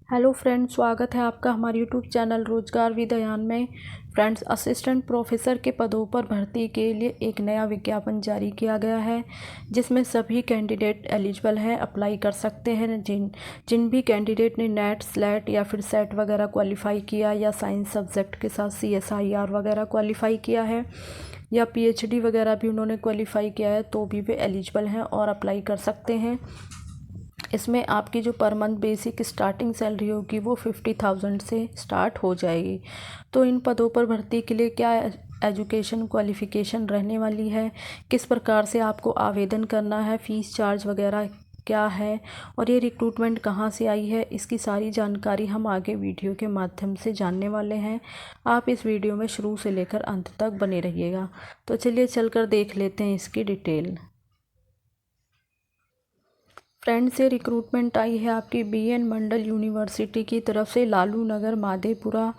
Hello friends, स्वागत है आपका हमारे यूट्यूब चैनल रोजगार विद अयान में। फ्रेंड्स, असिस्टेंट प्रोफेसर के पदों पर भर्ती के लिए एक नया विज्ञापन जारी किया गया है, जिसमें सभी कैंडिडेट एलिजिबल हैं, अप्लाई कर सकते हैं। जिन भी कैंडिडेट ने नेट, स्लेट या फिर सेट वगैरह क्वालिफाई किया या साइंस सब्जेक्ट के साथ CSIR वगैरह क्वालिफाई किया है या PhD वगैरह भी उन्होंने क्वालिफाई किया है, तो भी वे एलिजिबल हैं और अप्लाई कर सकते हैं। इसमें आपकी जो per month basic starting salary होगी वो 50,000 से स्टार्ट हो जाएगी। तो इन पदों पर भर्ती के लिए क्या एजुकेशन क्वालिफ़िकेशन रहने वाली है, किस प्रकार से आपको आवेदन करना है, फ़ीस चार्ज वगैरह क्या है और ये रिक्रूटमेंट कहाँ से आई है, इसकी सारी जानकारी हम आगे वीडियो के माध्यम से जानने वाले हैं। आप इस वीडियो में शुरू से लेकर अंत तक बने रहिएगा। तो चलिए चलकर देख लेते हैं इसकी डिटेल। फ्रेंड से रिक्रूटमेंट आई है आपकी BN मंडल यूनिवर्सिटी की तरफ से, लालू नगर, माधेपुरा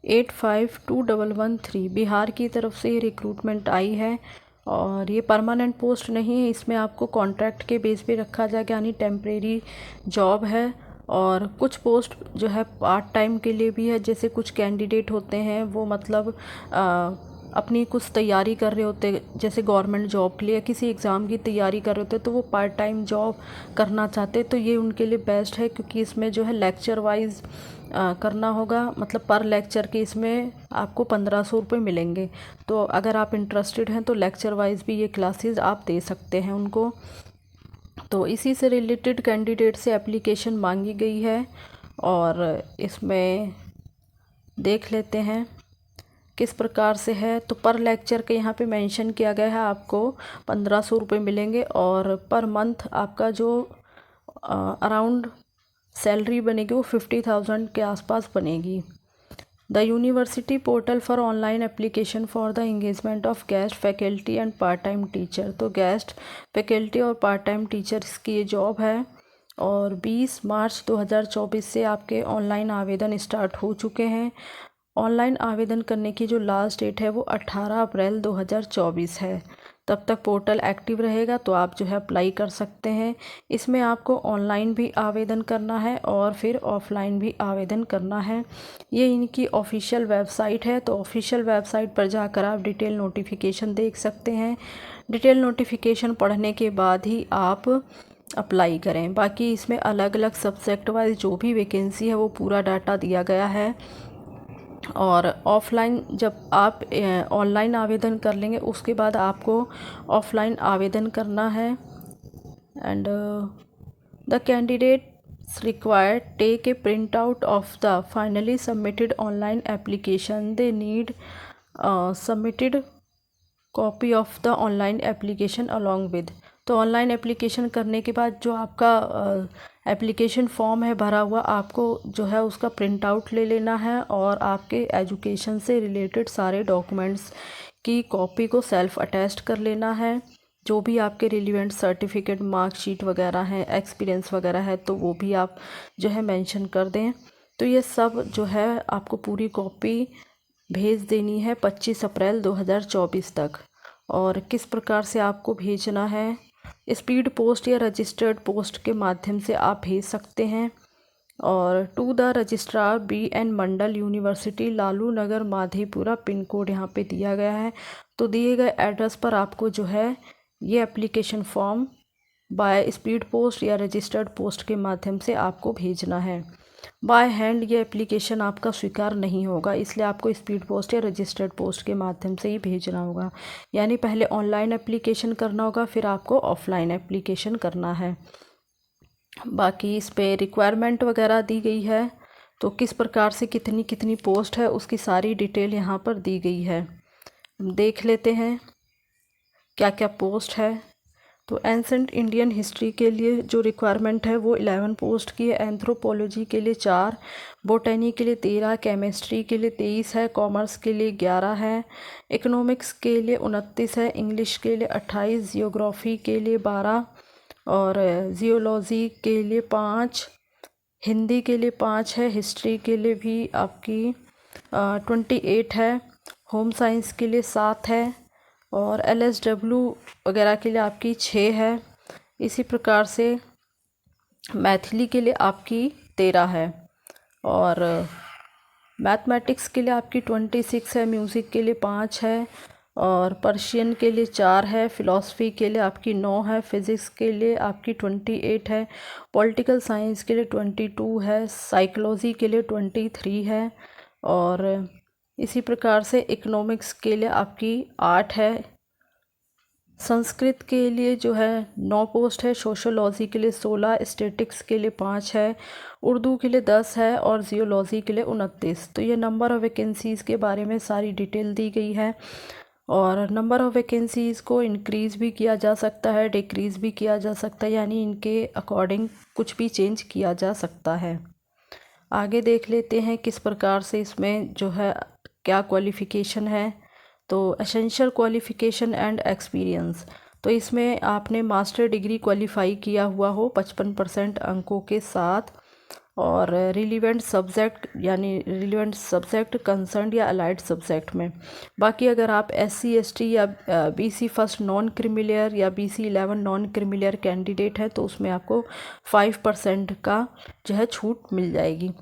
852113 बिहार की तरफ से ये रिक्रूटमेंट आई है। और ये परमानेंट पोस्ट नहीं है, इसमें आपको कॉन्ट्रैक्ट के बेस पे रखा जाएगा, यानी टेम्परेरी जॉब है। और कुछ पोस्ट जो है पार्ट टाइम के लिए भी है। जैसे कुछ कैंडिडेट होते हैं वो मतलब अपनी कुछ तैयारी कर रहे होते, जैसे गवर्नमेंट जॉब के लिए या किसी एग्ज़ाम की तैयारी कर रहे होते, तो वो पार्ट टाइम जॉब करना चाहते, तो ये उनके लिए बेस्ट है, क्योंकि इसमें जो है लेक्चर वाइज करना होगा। मतलब पर लेक्चर के इसमें आपको 1500 रुपये मिलेंगे। तो अगर आप इंटरेस्टेड हैं तो लेक्चर वाइज भी ये क्लासेस आप दे सकते हैं उनको। तो इसी से रिलेटेड कैंडिडेट से एप्लीकेशन मांगी गई है और इसमें देख लेते हैं किस प्रकार से है। तो पर लेक्चर के यहाँ पे मेंशन किया गया है, आपको 1500 रुपये मिलेंगे और पर मंथ आपका जो अराउंड सैलरी बनेगी वो 50,000 के आसपास बनेगी। The university portal for online application for the engagement of guest faculty and part time teacher. तो गेस्ट फैकल्टी और पार्ट टाइम टीचर्स की ये जॉब है और 20 मार्च 2024 से आपके ऑनलाइन आवेदन स्टार्ट हो चुके हैं। ऑनलाइन आवेदन करने की जो लास्ट डेट है वो 18 अप्रैल 2024 है। तब तक पोर्टल एक्टिव रहेगा, तो आप जो है अप्लाई कर सकते हैं। इसमें आपको ऑनलाइन भी आवेदन करना है और फिर ऑफलाइन भी आवेदन करना है। ये इनकी ऑफिशियल वेबसाइट है, तो ऑफिशियल वेबसाइट पर जाकर आप डिटेल नोटिफिकेशन देख सकते हैं। डिटेल नोटिफिकेशन पढ़ने के बाद ही आप अप्लाई करें। बाकी इसमें अलग अलग सब्जेक्ट वाइज जो भी वैकेंसी है वो पूरा डाटा दिया गया है। और ऑफ़लाइन जब आप ऑनलाइन आवेदन कर लेंगे उसके बाद आपको ऑफ़लाइन आवेदन करना है। And the candidates required take a print out of the finally submitted online application. They need submitted copy of the online application along with. तो ऑनलाइन एप्लीकेशन करने के बाद जो आपका एप्लीकेशन फॉर्म है भरा हुआ, आपको जो है उसका प्रिंट आउट ले लेना है और आपके एजुकेशन से रिलेटेड सारे डॉक्यूमेंट्स की कॉपी को सेल्फ अटैच्ड कर लेना है। जो भी आपके रिलेवेंट सर्टिफिकेट, मार्कशीट वगैरह हैं, एक्सपीरियंस वगैरह है, तो वो भी आप जो है मेंशन कर दें। तो ये सब जो है आपको पूरी कॉपी भेज देनी है 25 अप्रैल 2024 तक। और किस प्रकार से आपको भेजना है, स्पीड पोस्ट या रजिस्टर्ड पोस्ट के माध्यम से आप भेज सकते हैं। और to the registrar BN Mandal university, Lalu Nagar, Madhepura, pin code यहाँ पे दिया गया है। तो दिए गए एड्रेस पर आपको जो है ये application form by speed post या रजिस्टर्ड पोस्ट के माध्यम से आपको भेजना है। बाय हैंड ये एप्लीकेशन आपका स्वीकार नहीं होगा, इसलिए आपको स्पीड पोस्ट या रजिस्टर्ड पोस्ट के माध्यम से ही भेजना होगा। यानी पहले ऑनलाइन एप्लीकेशन करना होगा, फिर आपको ऑफलाइन एप्लीकेशन करना है। बाकी इस पे रिक्वायरमेंट वगैरह दी गई है, तो किस प्रकार से कितनी कितनी पोस्ट है उसकी सारी डिटेल यहाँ पर दी गई है। देख लेते हैं क्या क्या पोस्ट है। तो एंसेंट इंडियन हिस्ट्री के लिए जो रिक्वायरमेंट है वो 11 पोस्ट की है। एंथ्रोपोलॉजी के लिए 4, बोटनी के लिए 13, केमिस्ट्री के लिए 23 है, कॉमर्स के लिए 11 है, इकोनॉमिक्स के लिए 29 है, इंग्लिश के लिए 28, जियोग्राफी के लिए 12 और जियोलॉजी के लिए 5, हिंदी के लिए 5 है, हिस्ट्री के लिए भी आपकी 28 है, होम साइंस के लिए 7 है और LSW वगैरह के लिए आपकी 6 है। इसी प्रकार से मैथिली के लिए आपकी 13 है। और मैथमेटिक्स के लिए आपकी 26 है, म्यूज़िक के लिए 5 है, और पर्शियन के लिए 4 है, फ़िलासफ़ी के लिए आपकी 9 है, फ़िज़िक्स के लिए आपकी 28 है, पॉलिटिकल साइंस के लिए 22 है, साइकोलॉजी के लिए 23 है, और इसी प्रकार से इकोनॉमिक्स के लिए आपकी 8 है। संस्कृत के लिए जो है 9 पोस्ट है, सोशोलॉजी के लिए 16, स्टैटिक्स के लिए 5 है, उर्दू के लिए 10 है, और जियोलॉजी के लिए 29। तो ये नंबर ऑफ़ वैकेंसीज़ के बारे में सारी डिटेल दी गई है। और नंबर ऑफ़ वैकेंसीज़ को इंक्रीज़ भी किया जा सकता है, डिक्रीज़ भी किया जा सकता है, यानी इनके अकॉर्डिंग कुछ भी चेंज किया जा सकता है। आगे देख लेते हैं किस प्रकार से इसमें जो है क्या क्वालिफ़िकेशन है। तो एसेंशियल क्वालिफ़िकेशन एंड एक्सपीरियंस, तो इसमें आपने मास्टर डिग्री क्वालिफ़ाई किया हुआ हो 55% अंकों के साथ, और रिलीवेंट सब्जेक्ट यानी रिलीवेंट सब्जेक्ट कंसर्न या अलाइड सब्जेक्ट में। बाकी अगर आप SC ST या BC फर्स्ट नॉन क्रिमिलियर या BC 11 नॉन क्रिमिलियर कैंडिडेट हैं तो उसमें आपको 5% का जो है छूट मिल जाएगी,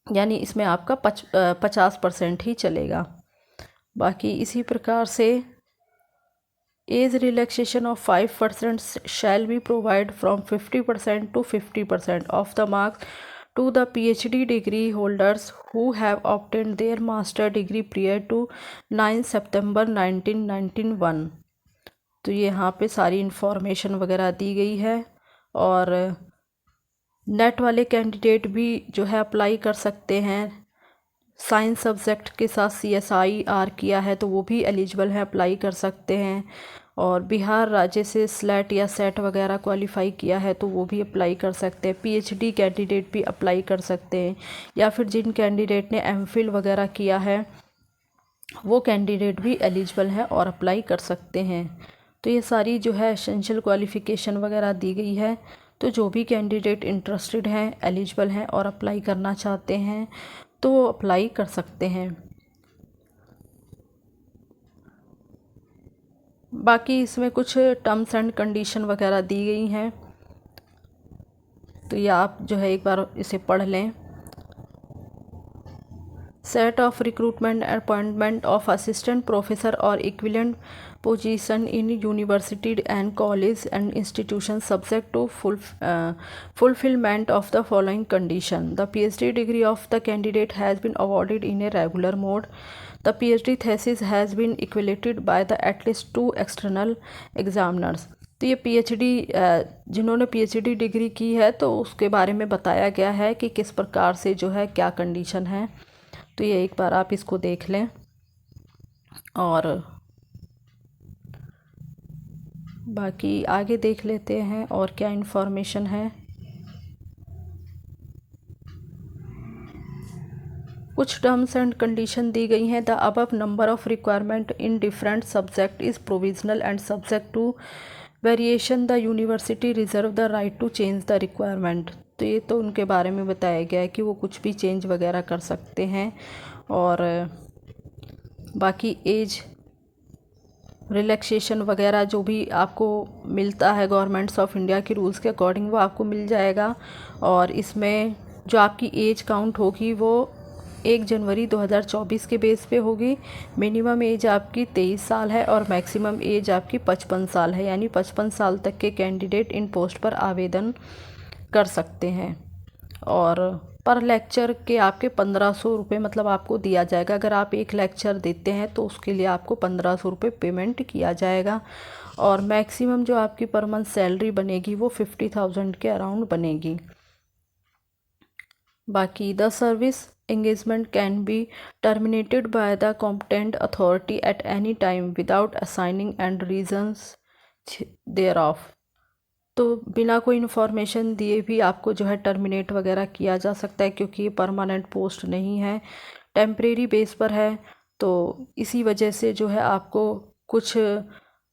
यानी इसमें आपका 50% ही चलेगा। बाकी इसी प्रकार से age relaxation of 5% shall be provide from 50% to 50% of the marks to the PhD degree holders who have obtained their master degree prior to 9 September 1991। तो ये यहाँ पे सारी इन्फॉर्मेशन वगैरह दी गई है। और नेट वाले कैंडिडेट भी जो है अप्लाई कर सकते हैं। साइंस सब्जेक्ट के साथ CSIR किया है तो वो भी एलिजिबल है, अप्लाई कर सकते हैं। और बिहार राज्य से स्लेट या सेट वगैरह क्वालिफाई किया है तो वो भी अप्लाई कर सकते हैं। PhD कैंडिडेट भी अप्लाई कर सकते हैं, या फिर जिन कैंडिडेट ने MPhil वगैरह किया है वो कैंडिडेट भी एलिजिबल है और अप्लाई कर सकते हैं। तो ये सारी जो है एसेंशियल क्वालिफ़िकेशन वगैरह दी गई है। तो जो भी कैंडिडेट इंटरेस्टेड हैं, एलिजिबल हैं और अप्लाई करना चाहते हैं तो वो अप्लाई कर सकते हैं। बाकी इसमें कुछ टर्म्स एंड कंडीशन वगैरह दी गई हैं, तो ये आप जो है एक बार इसे पढ़ लें। Set of recruitment appointment of assistant professor और equivalent position in university and college and institution subject to fulfillment of the following condition: the PhD degree of the candidate has been awarded in a regular mode, the PhD thesis has been evaluated by the at least 2 external examiners। तो ये PhD जिन्होंने PhD degree की है तो उसके बारे में बताया गया है कि किस प्रकार से जो है क्या कंडीशन है। तो ये एक बार आप इसको देख लें। और बाकी आगे देख लेते हैं और क्या इन्फॉर्मेशन है। कुछ टर्म्स एंड कंडीशन दी गई हैं। The above number of requirement in different subject is provisional and subject to variation. The university reserve the right to change the requirement. तो ये तो उनके बारे में बताया गया है कि वो कुछ भी चेंज वगैरह कर सकते हैं। और बाकी एज रिलैक्सेशन वगैरह जो भी आपको मिलता है गवर्नमेंट्स ऑफ इंडिया के रूल्स के अकॉर्डिंग वो आपको मिल जाएगा। और इसमें जो आपकी एज काउंट होगी वो 1 जनवरी 2024 के बेस पे होगी। मिनिमम एज आपकी 23 साल है और मैक्सिमम एज आपकी 55 साल है, यानी 55 साल तक के कैंडिडेट इन पोस्ट पर आवेदन कर सकते हैं। और पर लेक्चर के आपके 1500 रुपये मतलब आपको दिया जाएगा। अगर आप एक लेक्चर देते हैं तो उसके लिए आपको 1500 रुपये पेमेंट किया जाएगा। और मैक्सिमम जो आपकी पर मंथ सैलरी बनेगी वो 50,000 के अराउंड बनेगी। बाकी the service engagement can be terminated by the competent authority at any time without assigning and reasons thereof। तो बिना कोई इन्फॉर्मेशन दिए भी आपको जो है टर्मिनेट वगैरह किया जा सकता है, क्योंकि ये परमानेंट पोस्ट नहीं है, टेम्परेरी बेस पर है। तो इसी वजह से जो है आपको कुछ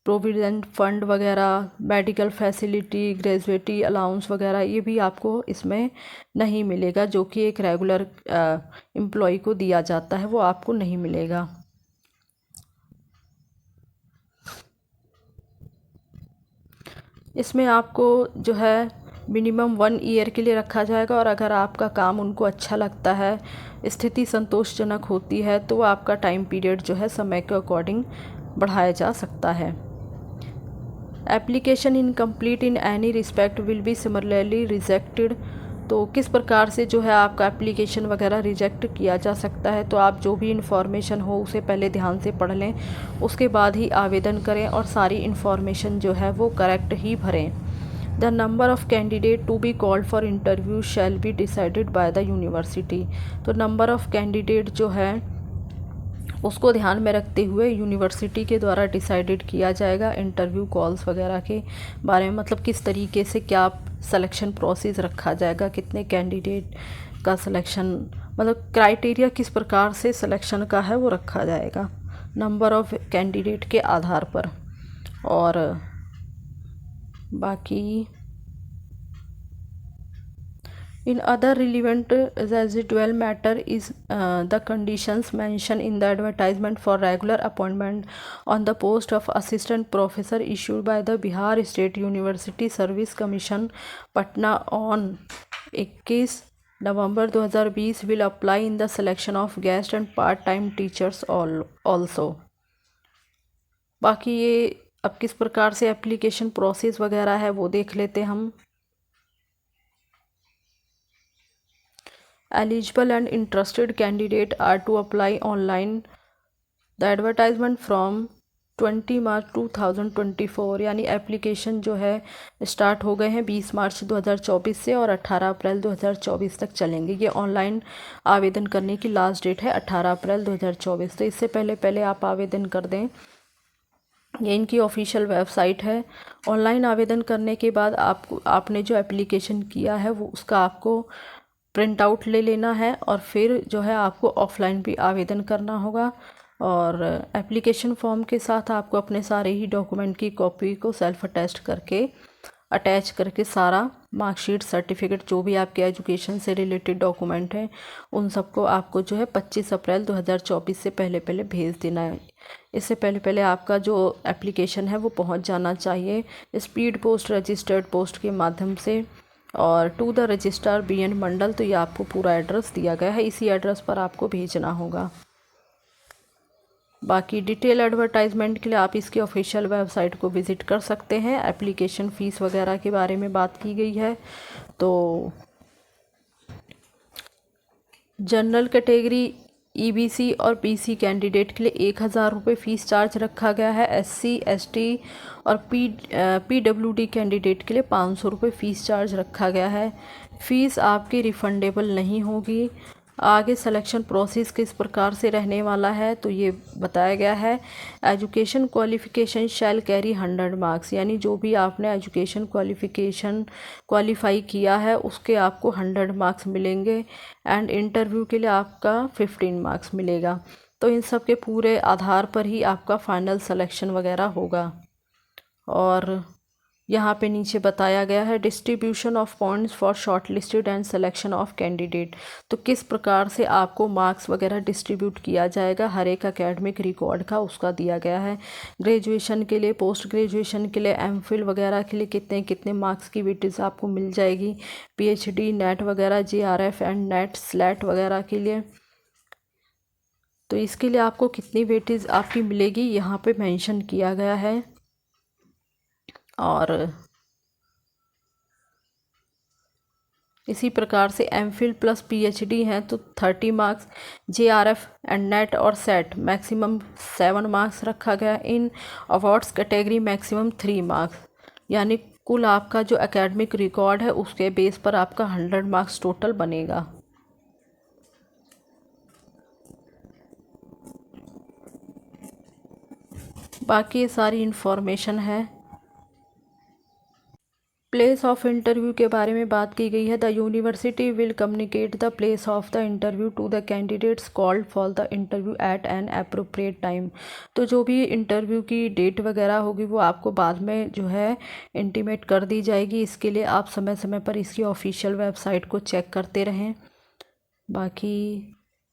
प्रोविडेंट फंड वगैरह, मेडिकल फैसिलिटी, ग्रेजुएटी अलाउंस वगैरह ये भी आपको इसमें नहीं मिलेगा, जो कि एक रेगुलर एम्प्लॉय को दिया जाता है, वो आपको नहीं मिलेगा। इसमें आपको जो है मिनिमम 1 ईयर के लिए रखा जाएगा, और अगर आपका काम उनको अच्छा लगता है, स्थिति संतोषजनक होती है, तो आपका टाइम पीरियड जो है समय के अकॉर्डिंग बढ़ाया जा सकता है। Application incomplete in any respect will be similarly rejected. तो किस प्रकार से जो है आपका एप्लीकेशन वगैरह रिजेक्ट किया जा सकता है, तो आप जो भी इन्फॉर्मेशन हो उसे पहले ध्यान से पढ़ लें, उसके बाद ही आवेदन करें और सारी इन्फॉर्मेशन जो है वो करेक्ट ही भरें। The number of candidate to be called for interview shall be decided by the university. तो नंबर ऑफ़ कैंडिडेट जो है उसको ध्यान में रखते हुए यूनिवर्सिटी के द्वारा डिसाइडेड किया जाएगा इंटरव्यू कॉल्स वगैरह के बारे में, मतलब किस तरीके से क्या सिलेक्शन प्रोसेस रखा जाएगा, कितने कैंडिडेट का सिलेक्शन, मतलब क्राइटेरिया किस प्रकार से सिलेक्शन का है वो रखा जाएगा नंबर ऑफ़ कैंडिडेट के आधार पर। और बाकी in other relevant residual matter is the conditions mentioned in the advertisement for regular appointment on the post of assistant professor issued by the Bihar State University Service Commission Patna on 21 November 2020 will apply in the selection of guest and part-time teachers also। बाकी ये अब किस प्रकार से application process वगैरह है वो देख लेते हम। Eligible and interested candidate are to apply online the advertisement from 20 मार्च 2024, यानी एप्लीकेशन जो है स्टार्ट हो गए हैं 20 मार्च 2024 से और 18 अप्रैल 2024 तक चलेंगे। ये ऑनलाइन आवेदन करने की लास्ट डेट है 18 अप्रैल 2024, तो इससे पहले आप आवेदन कर दें। ये इनकी ऑफिशियल वेबसाइट है। ऑनलाइन आवेदन करने के बाद आपने जो एप्लीकेशन किया है वो उसका आपको प्रिंट आउट ले लेना है, और फिर जो है आपको ऑफ़लाइन भी आवेदन करना होगा। और एप्लीकेशन फॉर्म के साथ आपको अपने सारे ही डॉक्यूमेंट की कॉपी को सेल्फ अटैच करके सारा मार्कशीट, सर्टिफिकेट, जो भी आपके एजुकेशन से रिलेटेड डॉक्यूमेंट हैं उन सबको आपको जो है 25 अप्रैल 2024 से पहले भेज देना है। इससे पहले आपका जो एप्लीकेशन है वो पहुंच जाना चाहिए स्पीड पोस्ट, रजिस्टर्ड पोस्ट के माध्यम से, और टू द रजिस्ट्रार BN मंडल। तो ये आपको पूरा एड्रेस दिया गया है, इसी एड्रेस पर आपको भेजना होगा। बाकी डिटेल एडवर्टाइजमेंट के लिए आप इसकी ऑफिशियल वेबसाइट को विज़िट कर सकते हैं। एप्लीकेशन फ़ीस वगैरह के बारे में बात की गई है। तो जनरल कैटेगरी EBC और BC कैंडिडेट के लिए 1000 रुपये फ़ीस चार्ज रखा गया है। SC ST और PWD कैंडिडेट के लिए 500 रुपये फ़ीस चार्ज रखा गया है। फ़ीस आपकी रिफ़ंडेबल नहीं होगी। आगे सिलेक्शन प्रोसेस किस प्रकार से रहने वाला है तो ये बताया गया है। एजुकेशन क्वालिफ़िकेशन शैल कैरी 100 मार्क्स, यानी जो भी आपने एजुकेशन क्वालिफ़ाई किया है उसके आपको 100 मार्क्स मिलेंगे, एंड इंटरव्यू के लिए आपका 15 मार्क्स मिलेगा। तो इन सब के पूरे आधार पर ही आपका फाइनल सिलेक्शन वगैरह होगा। और यहाँ पे नीचे बताया गया है distribution of points for short listed and selection of candidate. तो किस प्रकार से आपको मार्क्स वगैरह डिस्ट्रीब्यूट किया जाएगा हर एक एकेडमिक रिकॉर्ड का, उसका दिया गया है। ग्रेजुएशन के लिए, पोस्ट ग्रेजुएशन के लिए, MPhil वगैरह के लिए कितने कितने मार्क्स की वेटेज आपको मिल जाएगी, PhD नेट वगैरह, JRF एंड नेट स्लैट वगैरह के लिए, तो इसके लिए आपको कितनी वेटेज आपकी मिलेगी यहाँ पे मेंशन किया गया है। और इसी प्रकार से MPhil प्लस PhD हैं तो 30 मार्क्स, JRF एंड नेट और सेट मैक्सिमम 7 मार्क्स रखा गया। इन अवार्ड्स कैटेगरी मैक्सिमम 3 मार्क्स, यानी कुल आपका जो एकेडमिक रिकॉर्ड है उसके बेस पर आपका 100 मार्क्स टोटल बनेगा। बाकी ये सारी इन्फॉर्मेशन है। प्लेस ऑफ इंटरव्यू के बारे में बात की गई है। The university will communicate the place of the interview to the candidates called for the interview at an appropriate time. तो जो भी इंटरव्यू की डेट वगैरह होगी वो आपको बाद में जो है इंटीमेट कर दी जाएगी। इसके लिए आप समय समय पर इसकी ऑफिशियल वेबसाइट को चेक करते रहें। बाकी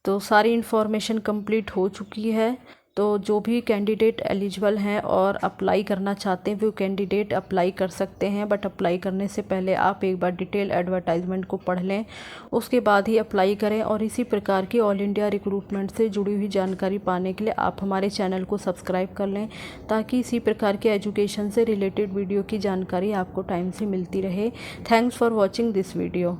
तो सारी इन्फॉर्मेशन कंप्लीट हो चुकी है। तो जो भी कैंडिडेट एलिजिबल हैं और अप्लाई करना चाहते हैं वो कैंडिडेट अप्लाई कर सकते हैं, बट अप्लाई करने से पहले आप एक बार डिटेल एडवर्टाइजमेंट को पढ़ लें, उसके बाद ही अप्लाई करें। और इसी प्रकार की ऑल इंडिया रिक्रूटमेंट से जुड़ी हुई जानकारी पाने के लिए आप हमारे चैनल को सब्सक्राइब कर लें, ताकि इसी प्रकार के एजुकेशन से रिलेटेड वीडियो की जानकारी आपको टाइम से मिलती रहे। Thanks for watching this video.